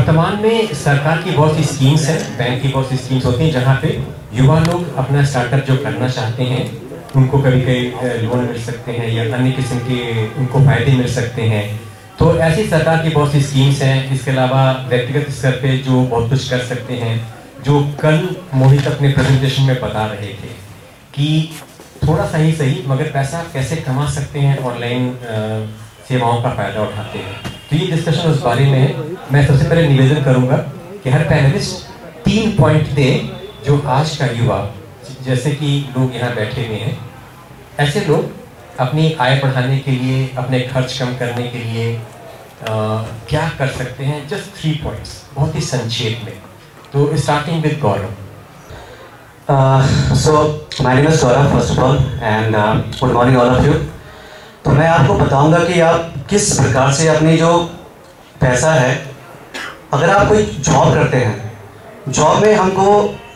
वर्तमान में सरकार की बहुत सी स्कीम्स हैं, बैंक की बहुत सी स्कीम्स होती हैं जहाँ पे युवा लोग अपना स्टार्टअप जो करना चाहते हैं उनको कभी कभी लोन मिल सकते हैं या अन्य किस्म के उनको फायदे मिल सकते हैं। तो ऐसी सरकार की बहुत सी स्कीम्स हैं। इसके अलावा व्यक्तिगत स्तर पे जो बहुत कुछ कर सकते हैं, जो कल मोहित अपने प्रेजेंटेशन में बता रहे थे कि थोड़ा सा ही सही मगर पैसा कैसे कमा सकते हैं ऑनलाइन सेवाओं का फायदा उठाते हैं। तो ये डिस्कशन उस बारे में है। मैं सबसे पहले निवेदन करूंगा कि हर पैनलिस्ट 3 पॉइंट दे जो आज का युवा, जैसे कि लोग यहाँ बैठे हुए हैं, ऐसे लोग अपनी आय बढ़ाने के लिए, अपने खर्च कम करने के लिए क्या कर सकते हैं। जस्ट 3 पॉइंट्स, बहुत ही संक्षेप में। तो starting with Gaurav. So my name is Gaurav first of all and good morning all of you। तो मैं आपको बताऊंगा कि आप किस प्रकार से अपनी जो पैसा है, अगर आप कोई जॉब करते हैं, जॉब में हमको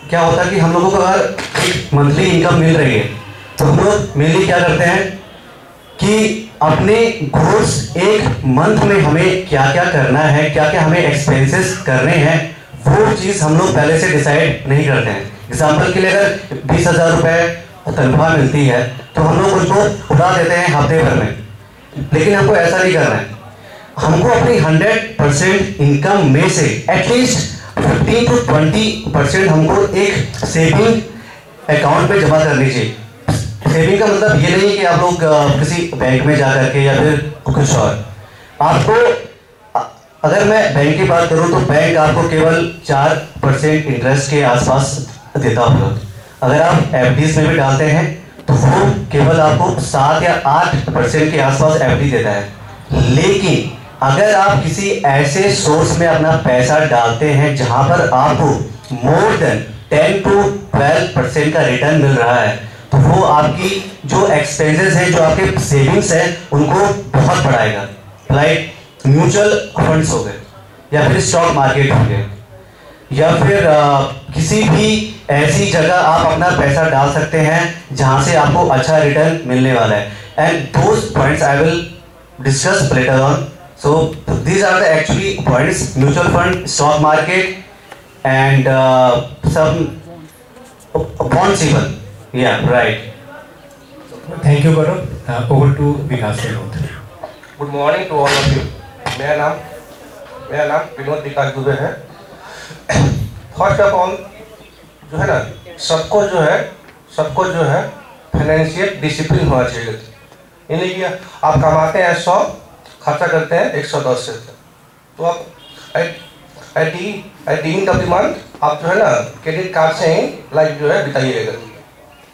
क्या होता है कि हम लोगों को अगर एक मंथली इनकम मिल रही है तो हम लोग मेनली क्या करते हैं कि अपने गोल्स एक मंथ में हमें क्या क्या करना है, क्या क्या हमें एक्सपेंसेस करने हैं, वो चीज़ हम लोग पहले से डिसाइड नहीं करते हैं। एग्जाम्पल के लिए अगर 20,000 रुपये तनख्वाह मिलती है तो हम लोग उसको उड़ा देते हैं हफ्ते भर में, लेकिन हमको ऐसा नहीं करना है। हमको अपनी 100% इनकम में से एटलीस्ट 15 to 20% हमको एक सेविंग अकाउंट में जमा करनी चाहिए। सेविंग का मतलब ये नहीं कि आप लोग किसी बैंक में जा करके या फिर कुछ और। आपको अगर मैं बैंक की बात करूं तो बैंक आपको केवल 4% इंटरेस्ट के आसपास देता होगा। अगर आप एफडीज में भी डालते हैं तो वो केवल आपको 7 या 8% के आसपास एफडी देता है। लेकिन अगर आप किसी ऐसे सोर्स में अपना पैसा डालते हैं जहां पर आपको मोर देन 10 to 12% का रिटर्न मिल रहा है, तो वो आपकी जो एक्सपेंसेस है, जो आपके सेविंग्स है, उनको बहुत बढ़ाएगा। लाइक म्यूचुअल फंड्स हो गए या फिर स्टॉक मार्केट हो गए या फिर किसी भी ऐसी जगह आप अपना पैसा डाल सकते हैं जहां से आपको अच्छा रिटर्न मिलने वाला है। And those points I will discuss later on. So these are the actually points: mutual fund, stock market and some bonds even. Ya right. Thank you Gaurav. Over to Vikas. Good morning to all of you. मेरा नाम विनोद विकास दुबे है। First of all जो है ना, सबको जो है financial discipline होना चाहिए। यानी कि आप कमाते हैं 100, खर्चा करते हैं 110 से, तो आप at the end of the month आप जो है ना क्रेडिट कार्ड से ही लाइफ जो है बिताइएगा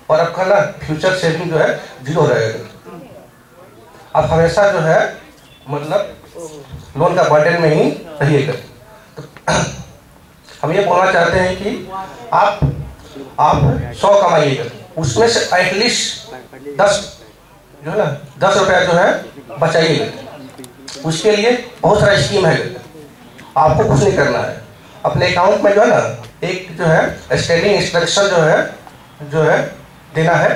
और आपका ना फ्यूचर सेविंग जो है 0 रहेगा। आप हमेशा जो है मतलब लोन का बर्डन में ही रहिएगा। तो हम ये बोलना चाहते हैं कि आप 100 कमाइएगा, उसमें से एटलीस्ट 10 जो है ना 10 रुपया जो है बचाइएगा। उसके लिए बहुत सारा स्कीम है, आपको कुछ नहीं करना है। अपने अकाउंट में जो है ना एक जो है स्टैंडिंग इंस्ट्रक्शन जो है देना है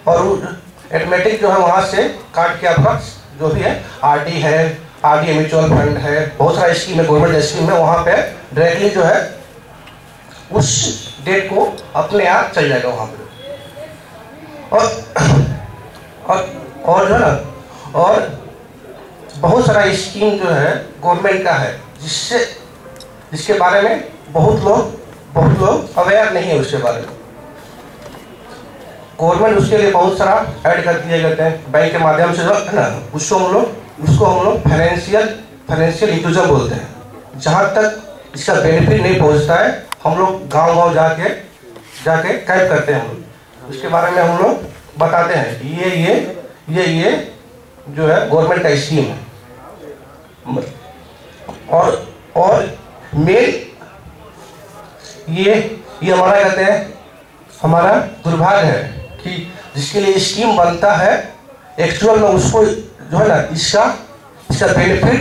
और ऑटोमेटिक जो है वहाँ से काट के आपका जो भी है आरडी म्यूचुअल फंड है, बहुत सारा स्कीम है, गवर्नमेंट स्कीम है, वहाँ पे डायरेक्टली जो है उस डेट को अपने आप चल जाएगा वहाँ पे। और जो है ना और बहुत सारा स्कीम जो है गवर्नमेंट का है जिसके बारे में बहुत लोग अवेयर नहीं है उसके बारे में। गवर्नमेंट उसके लिए बहुत सारा ऐड कर दिए जाते हैं बैंक के माध्यम से, जो है ना उसको हम लोग फाइनेंशियल इंक्लूजन बोलते हैं। जहाँ तक इसका बेनिफिट नहीं पहुँचता है, हम लोग गांव जाके कैंप करते हैं। हम लोग उसके बारे में हम लोग बताते हैं ये जो है गवर्नमेंट का स्कीम है। और मेन ये हमारा कहते हैं हमारा दुर्भाग्य है कि जिसके लिए स्कीम बनता है एक्चुअल में उसको जो है ना इसका बेनिफिट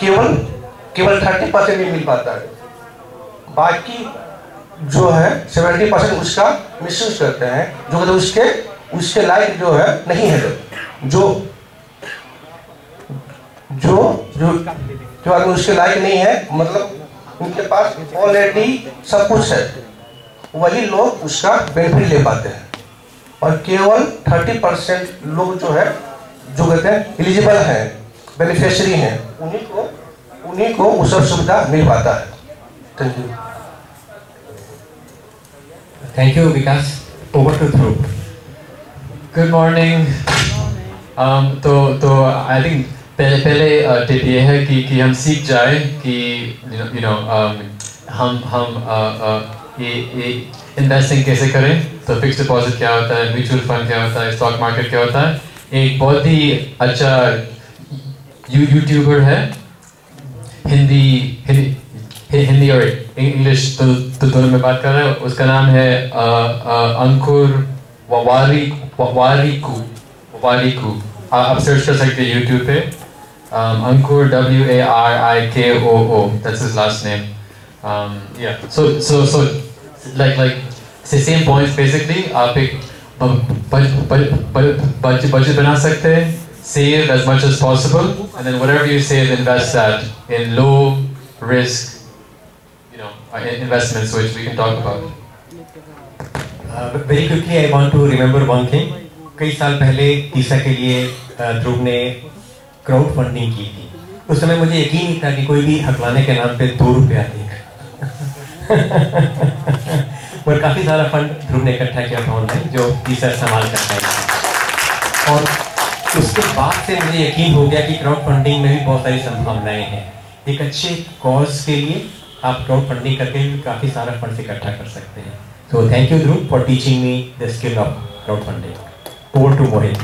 केवल 30% ही मिल पाता है। बाकी जो है 70% उसका मिसयूज करते हैं, जो मतलब उसके लायक जो है नहीं है। जो आदमी उसके लायक नहीं है, मतलब उनके पास ऑलरेडी सब कुछ है, वही लोग उसका बेनिफिट ले पाते हैं। और केवल 30% लोग जो है, जो कहते हैं एलिजिबल हैं, बेनिफिशियरी हैं, उन्हीं को वो सब सुविधा मिल पाता है। Thank you. Thank you Vikas. Over to Dhruv. Good morning. तो आई थिंक पहले टिप ये है कि हम सीख जाए कि हम ये इन्वेस्टिंग कैसे करें। तो फिक्स डिपॉजिट क्या होता है, म्यूचुअल फंड क्या होता है, स्टॉक मार्केट क्या होता है। एक बहुत ही अच्छा यूट्यूबर है, हिंदी और इंग्लिश तो दोनों में बात कर रहे हैं। उसका नाम है अंकुर वारिकू। आप सर्च कर सकते हैं यूट्यूब पे। अंकुर WARIKOO, that's his last name. Yeah, so like same points basically. आप एक budget बना सकते हैं, save as much as possible, and then whatever you save, invest that in low risk, investments, which we can talk about. Very quickly, I want to remember one thing. कई साल पहले ईसा के लिए ध्रुव ने क्राउड फंडिंग की थी। उस समय मुझे यकीन नहीं था कि कोई भी हकलाने के नाम पे 2 रुपया देगा। और काफी सारा फंड ध्रुव ने इकट्ठा किया था ऑनलाइन, जो ईसा इस्तेमाल करता है। और उसके बाद से मुझे यकीन हो गया कि क्राउड फंडिंग में भी बहुत सारी संभावनाएं हैं। एक अच्छे कॉज के लिए आप क्राउड फंडिंग करके भी काफी सारा फंड इकट्ठा कर सकते हैं। So thank you Dhruv for teaching me the skill of crowdfunding. Over to Mohit.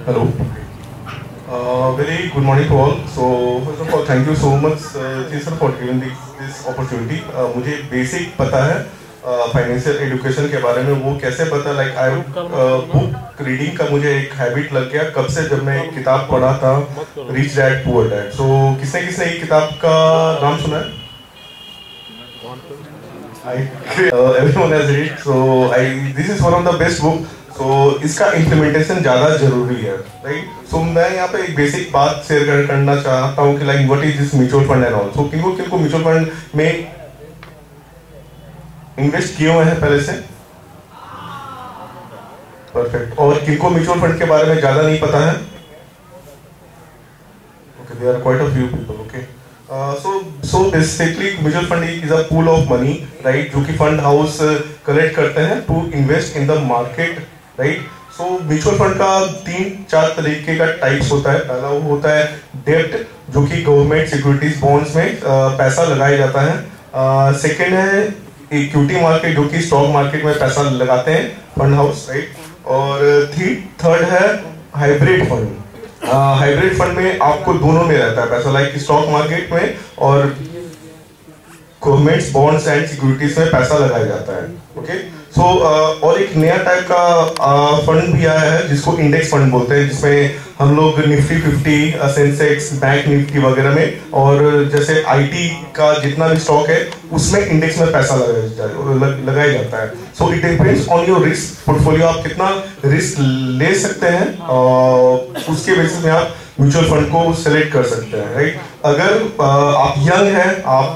Hello. Very good morning to all. So first of all, thank you so much, sir, for giving this opportunity. मुझे basic पता है financial education के बारे में। वो कैसे पता, like I book reading का मुझे एक हैबिट लग गया कब से, जब मैं एक किताब पढ़ा था, रिच डैड पुअर डैड। सो किसने ये किताब का नाम सुना है? Everyone has read. So this is one of the best book. So इसका इम्प्लीमेंटेशन ज़्यादा जरूरी है, राइट? सो मैं यहाँ पे एक बेसिक बात शेयर करना चाहता हूँ कि like what is this mutual fund and all. So किनको म्यूचुअल फंड में इन्वेस्ट किए हुए हैं पहले से? परफेक्ट। और किनको म्यूचुअल फंड के बारे में ज़्यादा नहीं पता है? Okay, there are quite a few people. Okay, so basically mutual fund is a pool of money, right, जो कि फंड हाउस कलेक्ट करते हैं to invest in the market, right? So mutual fund का 3-4 तरीके का टाइप्स होता है। पहला वो होता है डेब्ट, जो कि गवर्नमेंट सिक्योरिटीज बॉन्ड्स में पैसा लगाया जाता है। सेकेंड है इक्विटी मार्केट, जो कि स्टॉक मार्केट में पैसा लगाते हैं फंड हाउस, राइट? और थर्ड है हाइब्रिड फंड। हाइब्रिड फंड में आपको दोनों में रहता है पैसा, लाइक स्टॉक मार्केट में और गवर्नमेंट बॉन्ड्स एंड सिक्योरिटीज में पैसा लगाया जाता है। ओके, सो और एक नया टाइप का फंड भी आया है जिसको इंडेक्स फंड बोलते हैं, जिसमें हम लोग निफ्टी 50, सेंसेक्स, बैंक निफ्टी वगैरह में, और जैसे आईटी का जितना भी स्टॉक है उसमें इंडेक्स में पैसा लगाया जाता है। So it depends on your risk portfolio, आप कितना रिस्क ले सकते हैं, उसके बेसिस में आप म्यूचुअल फंड को सेलेक्ट कर सकते हैं, राइट? अगर आप यंग हैं, आप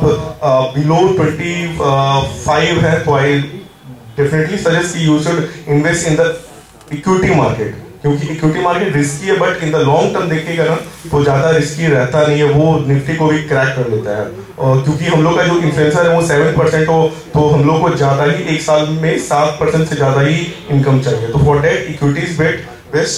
बिलो 25 है, तो I definitely suggest you should invest in the equity market, क्योंकि इक्विटी मार्केट रिस्की है, but in the long term देखिएगा ना तो ज्यादा रिस्की रहता नहीं है, वो निफ्टी को भी क्रैक कर लेता है। और क्योंकि हम लोग का जो इन्फ्लुएंसर है वो 7% हो, तो हम लोग को ज्यादा ही एक साल में 7% से ज्यादा ही इनकम चाहिए। तो for that equity is best.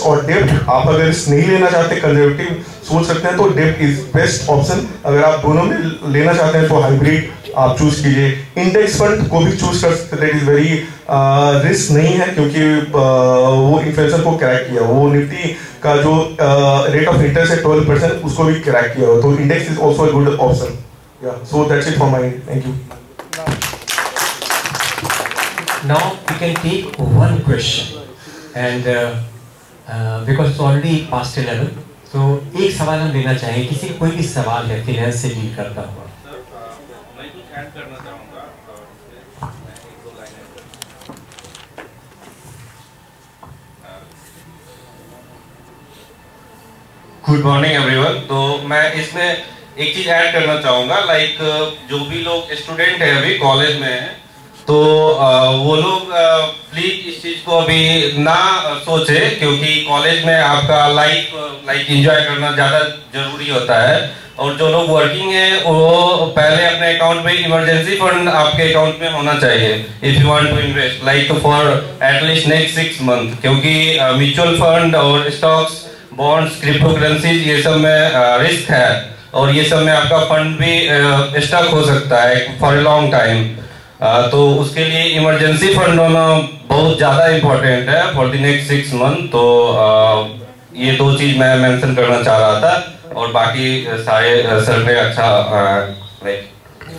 और डेब्ट आप अगर नहीं लेना चाहते, कंजर्वेटिव सोच सकते हैं, तो डेब्ट इज बेस्ट ऑप्शन। अगर आप दोनों में लेना चाहते हैं तो हाइब्रिड आप चूज कीजिए। इंडेक्स फंड को भी चूज कर सकते हैं, दैट इज वेरी रिस्क नहीं है, क्योंकि वो इन्फ्लेशन को क्रैक किया, वो निफ्टी का जो रेट ऑफ इंटरेस्ट है 12%, उसको भी क्रैक किया हो, तो index is also a good option. Ya, so that's it from my end. Thank you. Now we can take one question, and because it's already past 11, so एक सवाल हम लेना चाहेंगे। किसी का कोई भी सवाल है फाइनेंस से डील करता हुआ? Good morning everyone. तो मैं इसमें एक चीज ऐड करना चाहूँगा, लाइक जो भी लोग स्टूडेंट है अभी कॉलेज में है, तो वो लोग प्लीज इस चीज को अभी ना सोचे, क्योंकि कॉलेज में आपका लाइक एंजॉय करना ज़्यादा जरूरी होता है। और जो लोग वर्किंग है वो पहले अपने अकाउंट में इमरजेंसी फंड आपके अकाउंट में होना चाहिए if you want to invest like for at least next 6 month, क्योंकि म्यूचुअल फंड और स्टॉक्स, बॉन्ड्स, क्रिप्टो करेंसीज ये सब में रिस्क है, और ये सब में आपका फंड भी स्टक हो सकता है फॉर ए लॉन्ग टाइम। तो उसके लिए इमरजेंसी फंड होना बहुत ज़्यादा इम्पोर्टेंट है फॉर द नेक्स्ट 6 मंथ। तो ये 2 चीज़ मैं मेंशन करना चाह रहा था, और बाकी सारे सर ने अच्छा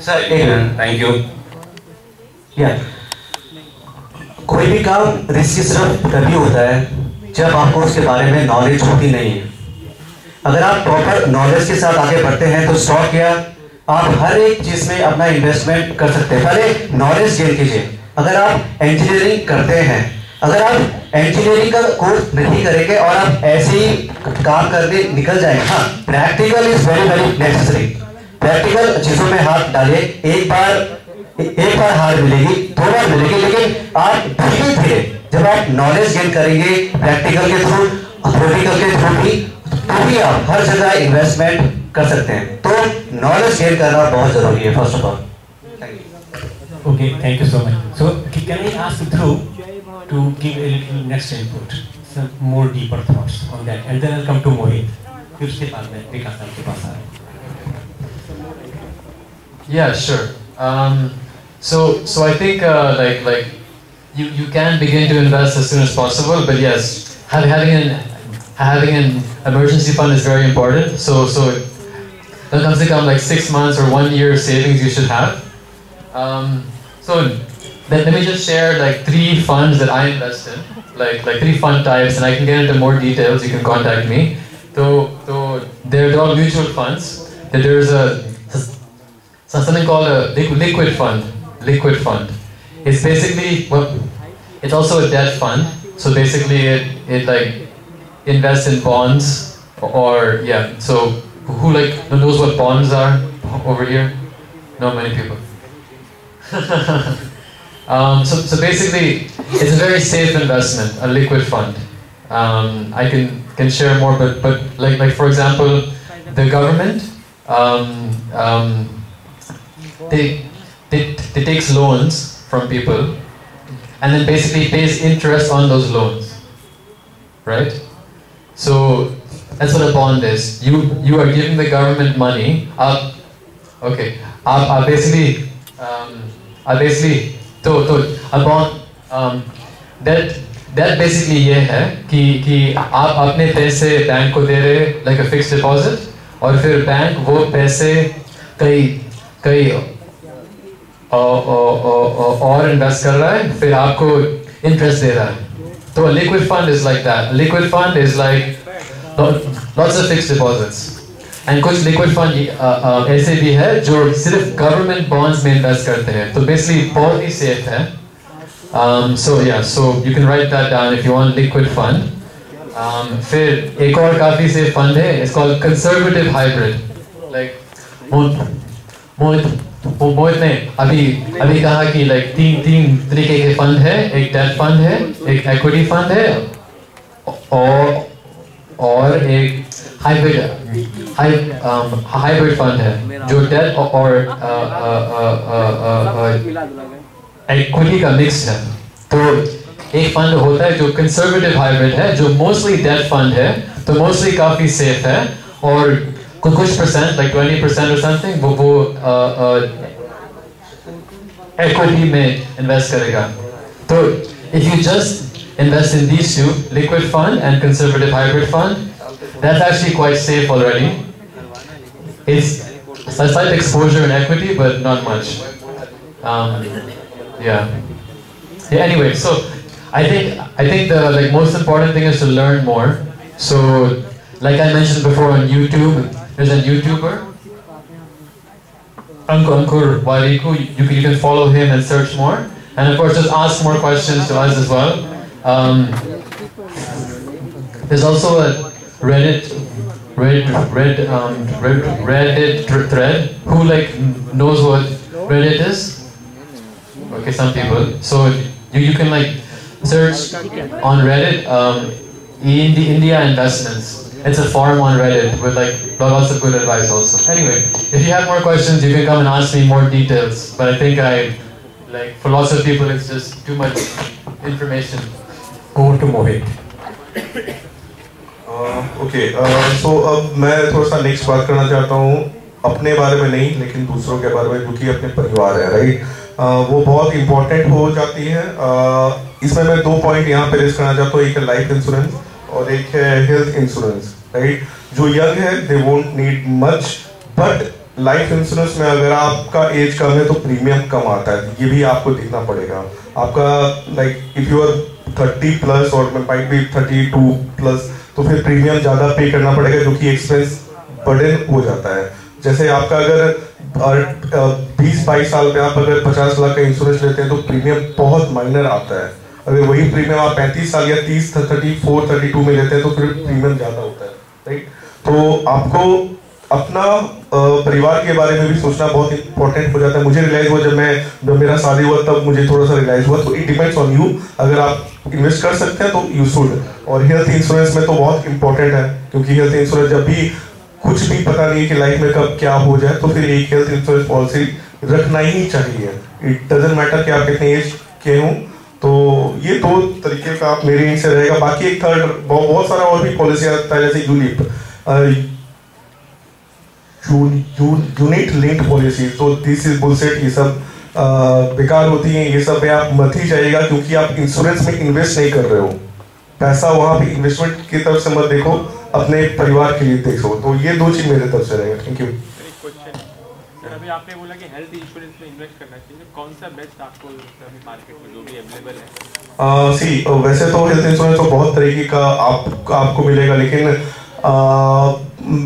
सर थैंक यू। कोई भी काम रिस्क सिर्फ तभी होता है जब आपको उसके बारे में नॉलेज होती नहीं है। अगर आप प्रॉपर नॉलेज के साथ आगे बढ़ते हैं तो स्टॉक या आप हर एक चीज में अपना इन्वेस्टमेंट कर सकते हैं। पहले नॉलेज गेन कीजिए। अगर आप इंजीनियरिंग करते हैं, अगर आप इंजीनियरिंग का कोर्स नहीं करेंगे और आप ऐसे ही काम करके निकल जाएंगे, हाँ practical is very very necessary. Practical चीजों में हाथ डालिए। एक बार हार मिलेगी, 2 बार मिलेगी, लेकिन आप धीरे धीरे जब आप नॉलेज गेन करेंगे प्रैक्टिकल के थ्रू, थ्योरेटिकल के थ्रू भी, तो भी आप हर जगह इन्वेस्टमेंट कर सकते हैं। तो नॉलेज गेन करना बहुत जरूरी है first of all. Okay, thank you so much. So can I ask Dhruv to give a little next input, some more deeper thoughts on that, and then I'll come to Mohit. फिर उसके बाद में विकास आपके पास आ रहा है। Yeah, sure. So I think like you can begin to invest as soon as possible, but yes, having an emergency fund is very important. So comes to come like 6 months or 1 year savings you should have. So let me just share like 3 funds that I invest in, like 3 fund types, and I can get into more details. You can contact me. So they're all mutual funds. There's something called a liquid fund. Liquid fund. It's basically, well, it's also a debt fund. So basically it like invests in bonds, or yeah. So who like knows what bonds are over here? Not many people. So basically, it's a very safe investment, a liquid fund. I can share more, but like for example, the government they takes loans from people, and then basically pays interest on those loans, right? So that's what a bond is. You are giving the government money. Okay. Basically तो a bond that basically ये है कि आप अपने पैसे bank को दे रहे like a fixed deposit, और फिर बैंक वो पैसे कई और इन्वेस्ट कर रहा है, फिर आपको इंटरेस्ट दे रहा है। तो a liquid fund is like that. A liquid fund is like lots of fixed deposits. And कुछ लिक्विड फंड ऐसे भी है जो सिर्फ गवर्नमेंट बॉन्ड्स में इन्वेस्ट करते हैं, तो बेसिकली बहुत ही सेफ है। So you can write that down if you want liquid fund. फिर एक और काफी सेफ फंड है, it's called conservative hybrid. Like Mohit ने अभी कहा कि लाइक तीन तरीके के फंड है, एक डेट फंड है, एक इक्विटी फंड है, और एक हाइब्रिड फंड है जो डेट और इक्विटी का मिक्स है। तो एक फंड होता है जो कंजर्वेटिव हाइब्रिड है, जो मोस्टली डेट फंड है, तो मोस्टली काफी सेफ है, और कुछ परसेंट लाइक 20% और समथिंग वो इक्विटी में इन्वेस्ट करेगा। तो if you just invest in these two, liquid fund and conservative hybrid fund, that's actually quite safe already. It's a slight exposure in equity, but not much. Anyway, so I think the most important thing is to learn more. So, like I mentioned before on YouTube, there's a YouTuber, Ankur Wariku. You can follow him and search more, and of course just ask more questions to us as well. There's also a Reddit Reddit thread. Who like knows what Reddit is? Okay, some people. So you can like search on Reddit India investments. It's a forum on Reddit with like lots of good advice also. Anyway, if you have more questions, you can come and ask me more details. But I think for lots of people, it's just too much information. Over to Mohit. Okay so अब मैं थोड़ा सा next बात करना चाहता हूँ अपने बारे में नहीं लेकिन दूसरों के बारे में जो कि अपने परिवार है राइट वो बहुत इंपॉर्टेंट हो जाती है इसमें मैं 2 पॉइंट यहाँ पे रेस करना चाहता हूँ एक है लाइफ इंश्योरेंस और एक है हेल्थ इंश्योरेंस राइट जो यंग है they won't need much but life insurance में अगर आपका एज कम है तो प्रीमियम कम आता है ये भी आपको देखना पड़ेगा आपका like if you are 30 plus और माइट बी 32 प्लस तो फिर प्रीमियम ज्यादा पे करना पड़ेगा जो कि एक्सपेंस बर्डन हो जाता है जैसे आपका अगर 20-22 साल में आप अगर 50 लाख का इंश्योरेंस लेते हैं तो प्रीमियम बहुत माइनर आता है अगर वही प्रीमियम आप 35 साल या 30, 34, 32 में लेते हैं तो फिर प्रीमियम ज्यादा होता है राइट तो आपको अपना परिवार के बारे में भी सोचना बहुत इंपॉर्टेंट हो जाता है मुझे रियलाइज हुआ जब मेरा शादी हुआ तब मुझे थोड़ा सा रियलाइज हुआ तो इट डिपेंड्स ऑन यू अगर आप इन्वेस्ट कर सकते हैं तो यू शुड और हेल्थ इंश्योरेंस में तो बहुत इंपॉर्टेंट है क्योंकि हेल्थ इंश्योरेंस जब भी कुछ भी पता नहीं कि लाइफ में कब क्या हो जाए तो फिर एक हेल्थ इंश्योरेंस पॉलिसी रखना ही चाहिए इट डजंट मैटर कि आप कितने एज के हों तो ये 2 तरीके का आप मेरे एंड से रहेगा बाकी एक थर्ड बहुत सारा और भी पॉलिसी आता है जैसे यूलिप यूनिट लिंक्ड पॉलिसी तो दिस इज बुलशिट ये सब बेकार होती है ये सब पे आप मत ही जाइएगा क्योंकि आप इंश्योरेंस में इन्वेस्ट नहीं कर रहे हो पैसा वहां पे इन्वेस्टमेंट की तरफ से मत देखो अपने परिवार के लिए देखो तो ये 2 चीज मेरे तरफ से रहेगा थैंक यू अभी आपने बोला कि हेल्थ इंश्योरेंस में इन्वेस्ट करना चाहिए कौन सा बेस्ट आपको मार्केट में जो भी अवेलेबल है वैसे तो हेल्थ इंश्योरेंस तो बहुत तरीके का आपको मिलेगा लेकिन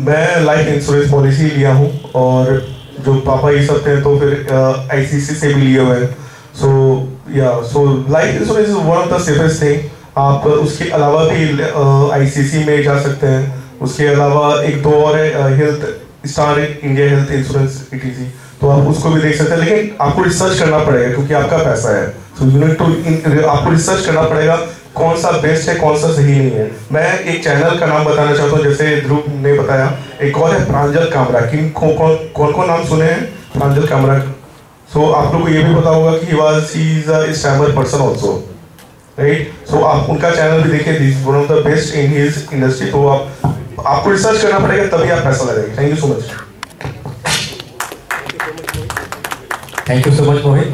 मैं लाइफ इंश्योरेंस पॉलिसी लिया हूँ और जो पापा ये सब थे तो फिर आईसीसी से भी लिए हुए हैं so life insurance is one of the safest thing आप उसके अलावा भी आईसीसी में जा सकते हैं उसके अलावा 1-2 और है health star India health insurance etc तो आप उसको भी देख सकते हैं लेकिन आपको रिसर्च करना पड़ेगा क्योंकि आपका पैसा है सो यू नीड टू आपको रिसर्च करना पड़ेगा कौन सा बेस्ट है कौन सा सही नहीं है मैं एक चैनल का नाम बताना चाहता हूँ जैसे ध्रुव ने बताया एक और है प्रांजल कामरा कौन नाम सुने हैं प्रांजल कामरा सो आप लोग को ये भी पता होगा कि he is a stammer person also right so आप उनका चैनल भी देखिए this one of the best in his industry तो आपको रिसर्च करना पड़ेगा तभी आप पैसा लगाएंगे thank you so much thank you so much Mohit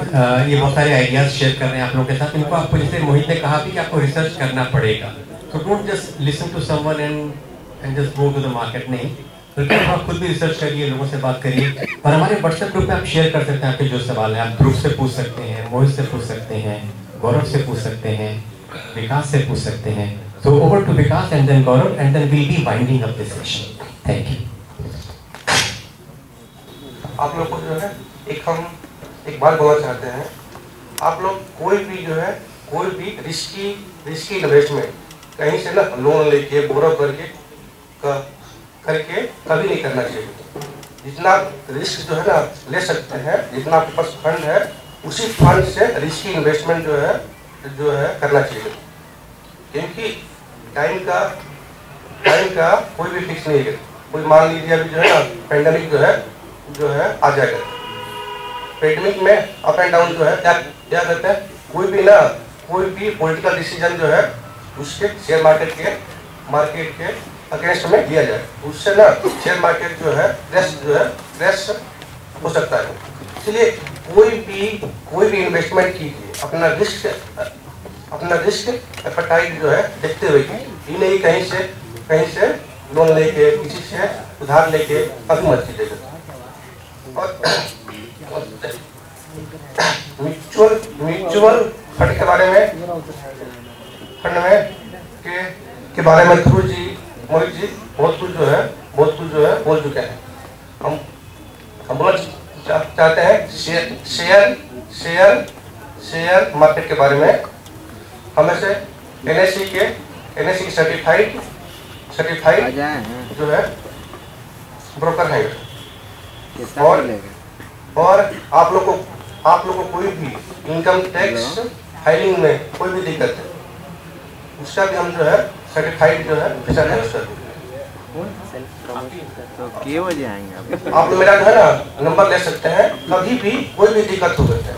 ये बहुत सारे आइडियाज शेयर कर रहे हैं आप लोगों के साथ इनको आपको जैसे मोहित ने कहा भी कि आपको रिसर्च करना पड़ेगा so don't just listen to someone and just go to the market नहीं बल्कि आप खुद भी रिसर्च करिए लोगों से बात करिए और हमारे व्हाट्सएप ग्रुप में आप शेयर कर सकते हैं आपके जो सवाल है आप ध्रुव से पूछ सकते हैं मोहित से पूछ सकते हैं गौरव से पूछ सकते हैं विकास से पूछ सकते हैं so over to Vikas and then Gaurav and then we'll be winding up this session thank you आप लोग को जो है एक बात बोलना चाहते हैं आप लोग कोई भी रिस्की इन्वेस्टमेंट कहीं से ना लोन लेके बोरो करके कभी नहीं करना चाहिए जितना रिस्क जो है ना ले सकते हैं जितना आपके पास फंड है उसी फंड से रिस्की इन्वेस्टमेंट जो है करना चाहिए क्योंकि टाइम का कोई भी फिक्स नहीं है कोई मान लीजिए अभी जो है ना पेंडेमिक जो है आ जाएगा पेंडेमिक में अप एंड डाउन जो है क्या करते हैं कोई भी पॉलिटिकल डिसीजन जो है उसके शेयर मार्केट के अगेंस्ट में लिया जाए उससे ना शेयर मार्केट जो है क्रैश हो सकता है इसलिए कोई भी इन्वेस्टमेंट कीजिए अपना रिस्क एपेटाइट जो है देखते हुए कीजिए नहीं कहीं से लोन लेके किसी से उधार लेके कभी मत कीजिएगा और म्यूचुअल फंड के बारे में ध्रुव जी मोहित जी बहुत कुछ जो है बोल चुके हैं हम बोलना चाहते हैं शेयर मार्केट के बारे में हमें से NSE सर्टिफाइड जो है ब्रोकर हैं। और आप लोग को कोई भी इनकम टैक्स फाइलिंग में कोई भी दिक्कत है उसका भी हम जो है सर्टिफाइड जो है ऑफिसर है उसका आप लोग मेरा जो है ना नंबर ले सकते हैं, कभी भी कोई भी दिक्कत हो सकता है,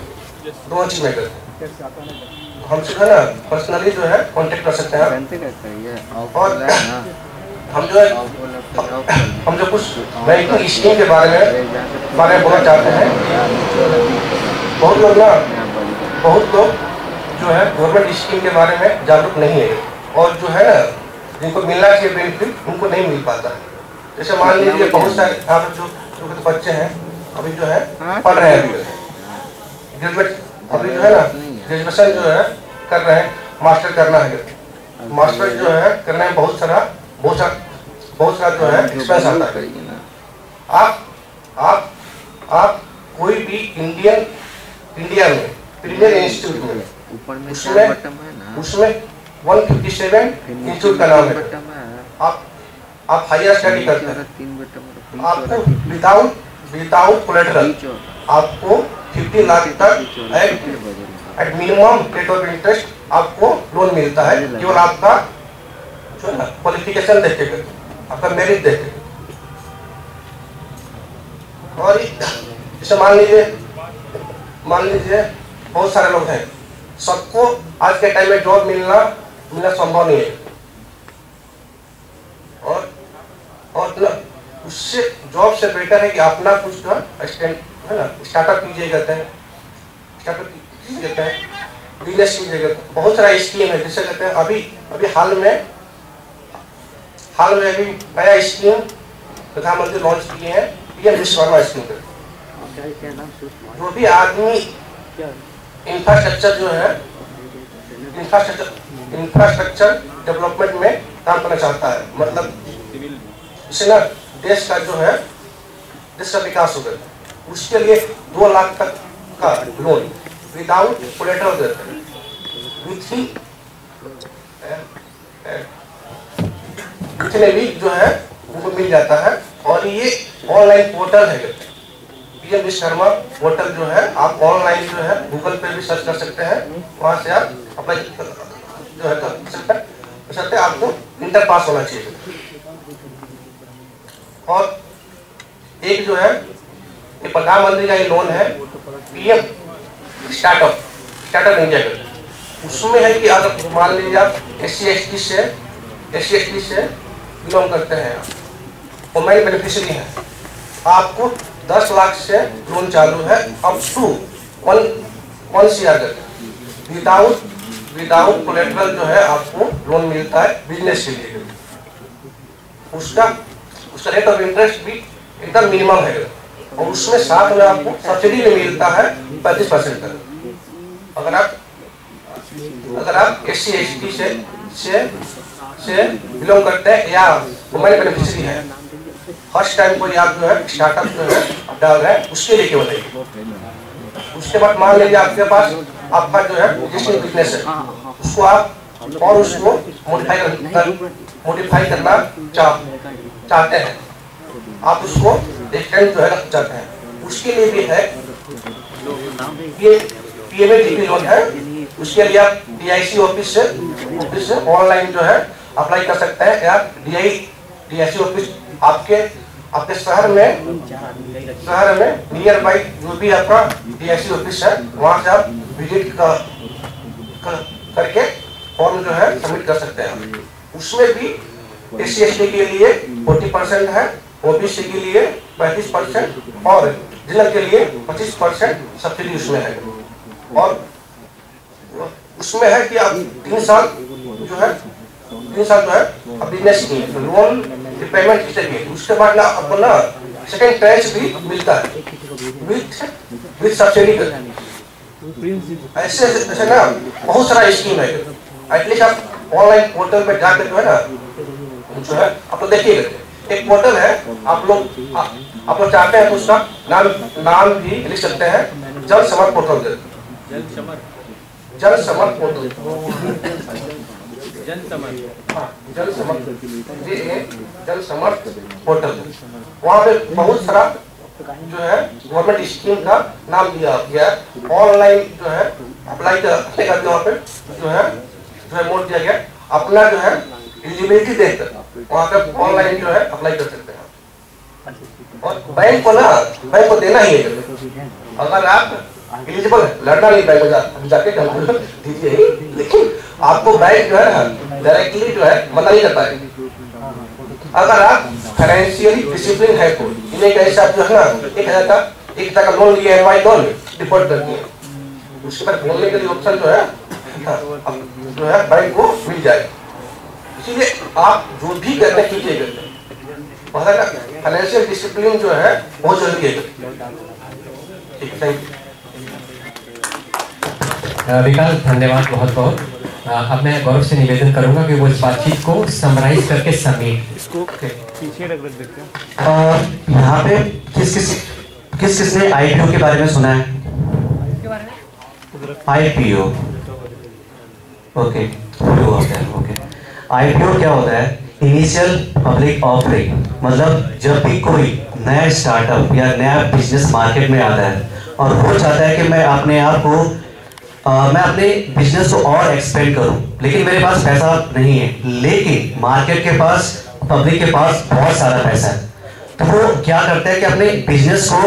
दोनों चीज में करते हैं हमसे जो है ना पर्सनली जो है कांटेक्ट कर सकते हैं। और हम जो कुछ बैंकिंग स्कीम के बारे में बोलना चाहते हैं। बहुत लोग जो है गवर्नमेंट स्कीम के बारे में जागरूक नहीं है और जो है ना जिनको मिलना चाहिए बेनिफिट उनको नहीं मिल पाता है। जैसे मान लीजिए बहुत सारे यहाँ पर जो बच्चे हैं अभी जो है पढ़ रहे हैं, ग्रेजुएट अभी जो है ना ग्रेजुएशन जो है कर रहे हैं, मास्टर करना है। मास्टर जो है करने में बहुत सारा जो है एक्सपेंस आता है। आप कोई भी इंडिया में प्रीमियर इंस्टीट्यूट में उसमें 157 इंस्टीट्यूट का नाम है। आप हायर स्टडी करते हैं, आपको विदाउट कोलेटरल आपको 50 लाख तक at minimum rate of interest आपको लोन मिलता है, केवल आपका जो है क्वालिफिकेशन देख के, आपका मेरिट देख के। और जैसे मान लीजिए बहुत सारे लोग हैं, सबको आज के टाइम में जॉब मिलना संभव नहीं है और उससे जॉब से बेटर है कि अपना कुछ जो है ना स्टार्टअप कीजिए, कहते हैं बिजनेस कीजिएगा। बहुत सारा स्कीम है जिससे कहते हैं अभी हाल में अभी नया स्कीम प्रधानमंत्री लॉन्च किए हैं, पीएम विश्वकर्मा स्कीम पे। जो भी आदमी इंफ्रास्ट्रक्चर जो है इंफ्रास्ट्रक्चर डेवलपमेंट में काम करना चाहता है, मतलब इससे ना देश का विकास होगा, उसके लिए 2 लाख तक का लोन विदाउट कोलेटरल देते हैं, इतने भी जो है उनको मिल जाता है। और ये ऑनलाइन पोर्टल है, पीएम विश्वकर्मा पोर्टल जो है आप ऑनलाइन जो है गूगल पे भी सर्च कर सकते हैं, वहां से आप अप्लाई जो है कर सकते हैं। आपको इंटर पास होना चाहिए। और एक जो है ये प्रधानमंत्री का ये लोन है, पीएम स्टार्टअप इंडिया का, उसमें है कि अगर मान लीजिए आप SC/ST से बिलोंग करते हैं, वुमेन बेनिफिशियरी है, आपको 10 लाख से लोन चालू है अप टू 1 CR तक विदाउट कोलेटरल जो है आपको लोन मिलता है बिजनेस के लिए। उसका रेट ऑफ इंटरेस्ट भी एकदम मिनिमम है और उसमें साथ में आपको सब्सिडी में मिलता है 35% तक। अगर आप SC/ST से बिलोंग करते हैं या वुमेन बेनिफिशियरी है, फर्स्ट टाइम कोई आप जो है स्टार्टअप जो है डाल रहे हैं, उसके लिए केवल है। उसके बाद मान लीजिए आपके पास आपका जो है एग्जिस्टिंग बिजनेस है, उसको आप और उसको मॉडिफाई करना चाहते हैं, आप उसको एक्सटेंड जो है रखना चाहते हैं, उसके लिए भी है ये PMADP लोन है। उसके लिए आप DIC ऑफिस से ऑनलाइन जो है अप्लाई कर सकते हैं, या DIC ऑफिस आपके शहर में नियर बाई जो भी आपका DIC ऑफिस है वहां से आप विजिट करके फॉर्म जो है सबमिट कर सकते हैं। उसमें भी SC/ST के लिए 40% है, OBC के लिए 35% और जनरल के लिए 25% सब्सिडी उसमें है। और उसमें है कि आप 3 साल जो है अब बिजनेस की लोन रिपेमेंट किए, उसके बाद ना आपको ना सेकेंड ट्रांच भी मिलता है विद सब्सिडी। ऐसे ना बहुत सारा स्कीम है। एटलीस्ट आप ऑनलाइन पोर्टल पे जाकर जो है ना आप लोग देखिएगा, एक पोर्टल है, आप लोग चाहते हैं तो उसका नाम भी लिख सकते हैं, जल समर पोर्टल। जन समर्थ, हाँ जन समर्थ, जन समर्थ पोर्टल, वहाँ पे बहुत सारा जो है गवर्नमेंट स्कीम का नाम दिया गया है। ऑनलाइन जो है अप्लाई करने का वहाँ पे जो है मोड दिया गया, अपना जो है एलिजिबिलिटी देखकर वहाँ पे ऑनलाइन जो है अप्लाई कर सकते हैं। और बैंक को देना ही है, अगर आप एलिजिबल है, लड़ना नहीं बैंक में जाके दीजिए ही, लेकिन आपको बैंक जो है डायरेक्टली जो है मना नहीं कर पाएगी। अगर आप फाइनेंशियली डिसिप्लिन है, तो इन्हें कैसे आप जो है ना 1,000 का लोन लिया, EMI लोन डिफॉल्ट कर दिए, उसके बाद बोलने के लिए ऑप्शन जो है बैंक को मिल जाएगा। इसीलिए आप जो भी करने कीजिएगा, फाइनेंशियल डिसिप्लिन जो है बहुत जरूरी है। ठीक, थैंक यू। विकास धन्यवाद बहुत बहुत। अब मैं गौरव से निवेदन करूंगा कि वो इस बातचीत को समराइज करके समेट। इसको पीछे रख देते हैं। यहाँ पे किस ने IPO के बारे में सुना है? IPO, ओके, IPO क्या होता है? Initial public offering. मतलब जब भी कोई नया स्टार्टअप या नया बिजनेस मार्केट में आता है और वो चाहता है कि मैं अपने आप को मैं अपने बिजनेस को और एक्सपेंड करूं, लेकिन मेरे पास पैसा नहीं है, लेकिन मार्केट के पास, पब्लिक के पास बहुत सारा पैसा है, तो वो क्या करता है कि अपने बिजनेस को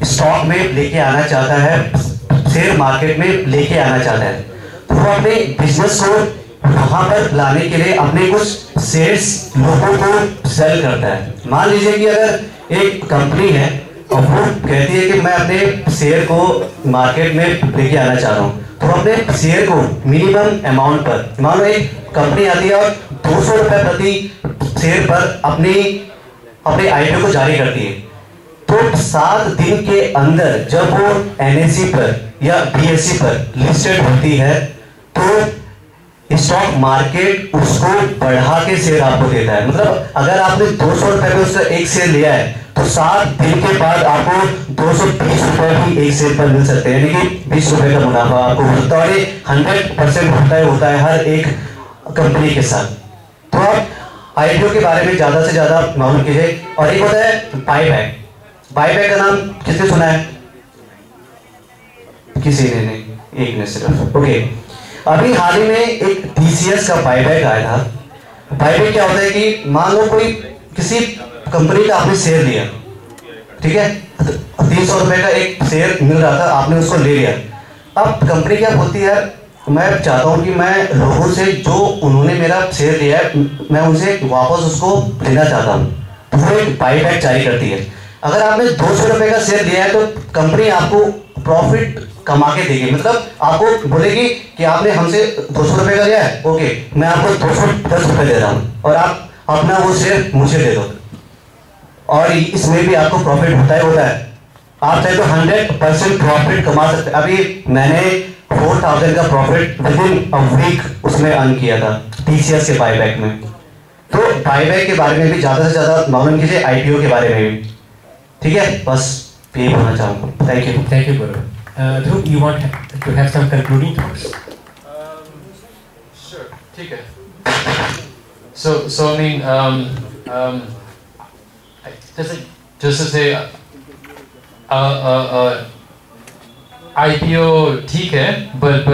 स्टॉक में लेके आना चाहता है, शेयर मार्केट में लेके आना चाहता है। तो वो अपने बिजनेस को वहां पर लाने के लिए अपने कुछ शेयर्स लोगों को सेल करता है। मान लीजिए कि अगर एक कंपनी है और वो कहती है कि मैं अपने शेयर को मार्केट में लेके आना चाह रहा हूँ, तो अपने शेयर को मिनिमम अमाउंट पर, मानो एक कंपनी आती है और 200 रुपए प्रति शेयर पर अपने IPO को जारी करती है, तो 7 दिन के अंदर जब वो NSE पर या BSE पर लिस्टेड होती है, तो स्टॉक मार्केट उसको बढ़ा के शेयर आपको देता है। मतलब अगर आपने 200 रुपए में उसका एक शेयर लिया है, तो 7 दिन के बाद आपको 220 रुपए भी एक शेयर पर मिल सकते हैं, यानी कि 20 रुपए का मुनाफा आपको होता है। और ये 100% होता है हर एक कंपनी के साथ। तो आप IPO के बारे में ज्यादा से ज्यादा मालूम कीजिए। और एक होता है बायबैक। बायबैक का नाम किसने सुना है? किसी ने नहीं, एक ने सिर्फ। ओके, अभी हाल ही में एक TCS का बायबैक आया था। बायबैक क्या होता है कि मान लो कोई किसी कंपनी का आपने शेयर लिया, ठीक है, 300 रुपए का एक शेयर मिल रहा था, आपने उसको ले लिया। अब कंपनी क्या बोलती है, मैं चाहता हूं कि मैं लोगों से जो उन्होंने मेरा शेयर लिया है, मैं उनसे वापस उसको लेना चाहता हूं, तो वो एक बायबैक जारी करती है। अगर आपने 200 रुपए का शेयर लिया है, तो कंपनी आपको प्रॉफिट कमा के देगी। मतलब आपको बोलेगी कि आपने हमसे 200 रुपए का लिया है, ओके, मैं आपको 210 रुपए दे रहा हूँ और आप अपना वो शेयर मुझे दे दो। और इसमें भी आपको प्रॉफिट होता है। आप चाहे तो 100% प्रॉफिट कमा सकते हैं। अभी मैंने 4000 का प्रॉफिट विदिन अ वीक उसमें अर्न किया था TCS के बायबैक में। तो बायबैक के बारे में भी ज्यादा से ज्यादा मालूम कीजिए, IPO के बारे में भी। ठीक है, बस यही बोलना चाहूँगा। Thank you. Thank you Guru. Dhruv, you want to have some concluding thoughts? Sure. ठीक है. So I mean, just to say, IPO ठीक है, but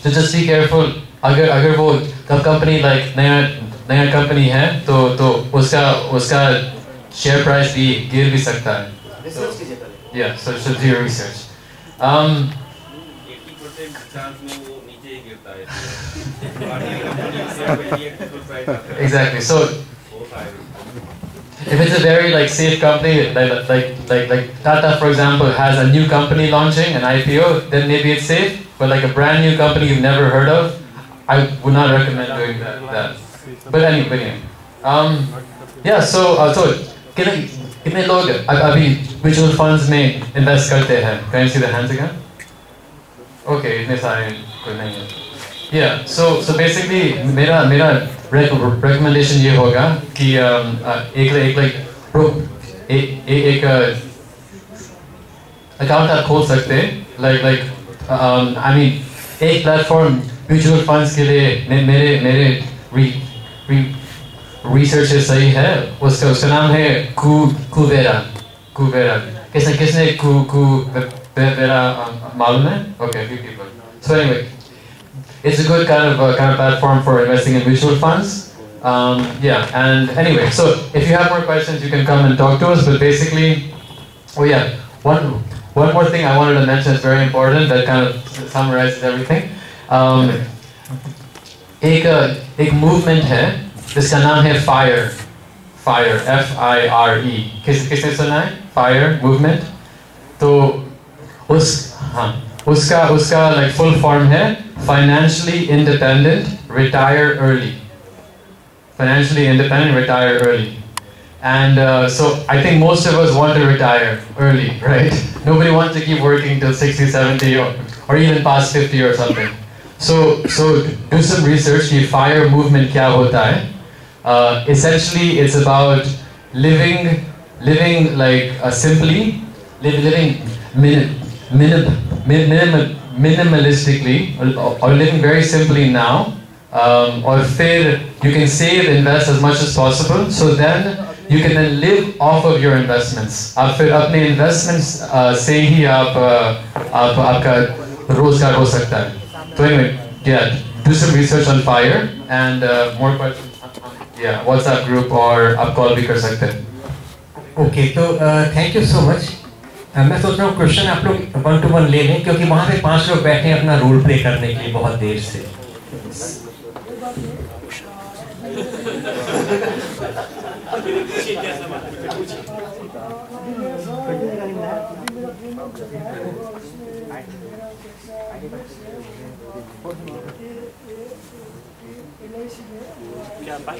just be careful. अगर वो कंपनी like नया कंपनी है, तो उसका शेयर प्राइस भी गिर भी सकता है. Yeah, so do your research. Exactly. So if it's a very like safe company, like Tata for example has a new company launching an IPO, then maybe it's safe. But like a brand new company you've never heard of, I would not recommend doing that. But anyway, yeah. So कितने लोग अभी mutual funds में invest करते हैं? Can you see the hands again? Okay, इतने सारे कोई नहीं है. Yeah, so basically मेरा recommendation ये होगा कि एक अकाउंट आप खोल सकते हैं, like I mean एक प्लेटफॉर्म म्यूचुअल फंड्स के लिए मेरे रिसर्च सही है, उसका नाम है कुबेरा। किसने कुबेरा मालूम है? Okay, few people. So anyway, it's a good kind of platform for investing in mutual funds. Yeah, and anyway, so if you have more questions, you can come and talk to us. But basically, oh yeah, one more thing I wanted to mention is very important. That kind of summarizes everything. एक movement है जिसका नाम है FIRE, FIRE. किसने सुना है FIRE movement? तो उसका like full form है Financially Independent, Retire Early. Financially independent, retire early. And so I think most of us want to retire early, right? Nobody wants to keep working till 60, 70 or even past 50 or something. So do some research. The FIRE movement kya hota hai? Essentially it's about living like simply, living minimalistically or living very simply now. Or you can save, invest as much as possible, so then you can then live off of your investments. आप फिर अपने investments से ही आपका रोजगार हो सकता है. So anyway, yeah, do some research on FIRE and more questions. Yeah, WhatsApp group or आप call भी कर सकते हैं. Okay, तो thank you so much. मैं सोच रहा हूँ क्वेश्चन आप लोग 1-to-1 ले लें, क्योंकि वहाँ पे 5 लोग बैठे हैं अपना रोल प्ले करने के लिए बहुत देर से. क्या बात?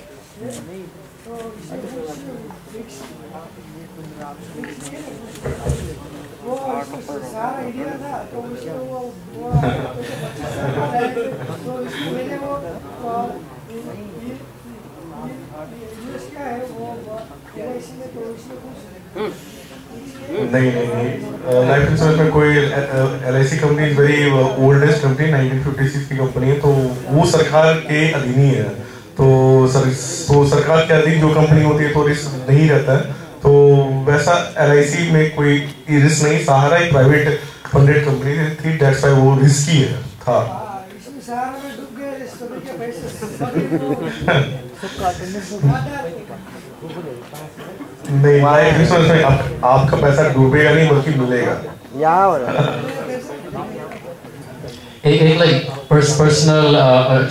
नहीं लाइफ इंश्योरेंस में कोई LIC company is very oldest company, 1956 की कंपनी है, तो वो सरकार के अधीन ही है. तो सरकार के अधीन जो कंपनी होती है तो रिस्क नहीं रहता है. तो वैसा LIC में कोई रिस्क नहीं. सहारा एक प्राइवेट फंडेड कंपनी थी, दैट्स व्हाई वो रिस्की है था. नहीं, लाइफ इंश्योरेंस में आपका पैसा डूबेगा नहीं बल्कि मिलेगा. एक लाइक पर्सनल